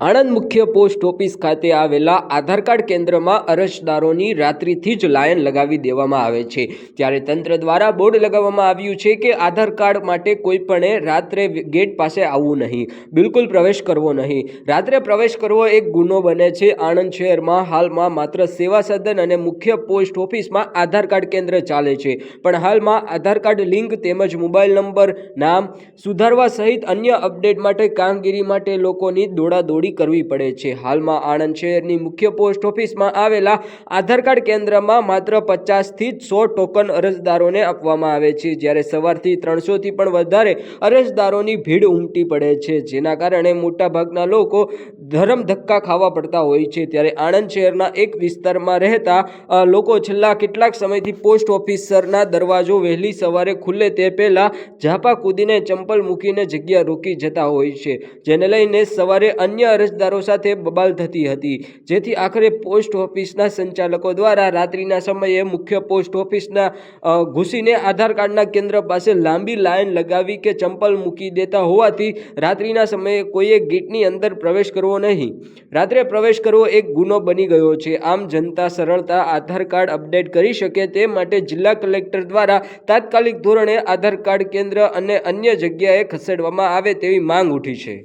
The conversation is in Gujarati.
આણંદ મુખ્ય પોસ્ટ ઓફિસ ખાતે આવેલા આધાર કાર્ડ કેન્દ્રમાં અરજદારોની રાત્રિથી જ લાઈન લગાવી દેવામાં આવે છે। ત્યારે તંત્ર દ્વારા બોર્ડ લગાવવામાં આવ્યું છે કે આધાર કાર્ડ માટે કોઈપણે રાત્રે ગેટ પાસે આવવું નહીં, બિલકુલ પ્રવેશ કરવો નહીં। રાત્રે પ્રવેશ કરવો એક ગુનો બને છે। આણંદ શહેરમાં હાલમાં માત્ર સેવા સદન અને મુખ્ય પોસ્ટ ઓફિસમાં આધાર કાર્ડ કેન્દ્ર ચાલે છે, પણ હાલમાં આધાર કાર્ડ લિંક તેમજ મોબાઈલ નંબર, નામ સુધારવા સહિત અન્ય અપડેટ માટે કામગીરી માટે લોકોની દોડાદોડી કરવી પડે છે। હાલમાં આણંદ શહેરની મુખ્ય પોસ્ટ ઓફિસમાં આવેલા આધાર કાર્ડ કેન્દ્રમાં માત્ર 50 થી 100 ટોકન અરજદારોને આપવામાં આવે છે, જ્યારે સવારથી 300 થી પણ વધારે અરજદારોની ભીડ ઉમટી પડે છે, જેના કારણે મોટાભાગના લોકો ધરમ ધક્કા ખાવા પડતા હોય છે। ત્યારે આણંદ શહેરના એક વિસ્તારમાં રહેતા લોકો છેલ્લા કેટલાક સમયથી પોસ્ટ ઓફિસરના દરવાજો વહેલી સવારે ખુલે તે પહેલા ઝાપા કૂદીને ચંપલ મૂકીને જગ્યા રોકી જતા હોય છે, જેને લઈને સવારે અન્ય અરજદારો સાથે બબાલ થતી હતી, જેથી આખરે પોસ્ટ ઓફિસના સંચાલકો દ્વારા રાત્રિના સમયે મુખ્ય પોસ્ટ ઓફિસના ઘૂસીને આધાર કાર્ડના કેન્દ્ર પાસે લાંબી લાઈન લગાવી કે ચંપલ મૂકી દેતા હોવાથી રાત્રિના સમયે કોઈએ ગેટની અંદર પ્રવેશ કરવો નહીં। રાત્રે પ્રવેશ કરવો એક ગુનો બની ગયો છે। આમ જનતા સરળતા આધાર કાર્ડ અપડેટ કરી શકે તે માટે જિલ્લા કલેક્ટર દ્વારા તાત્કાલિક ધોરણે આધાર કાર્ડ કેન્દ્ર અને અન્ય જગ્યાએ ખસેડવામાં આવે તેવી માંગ ઉઠી છે।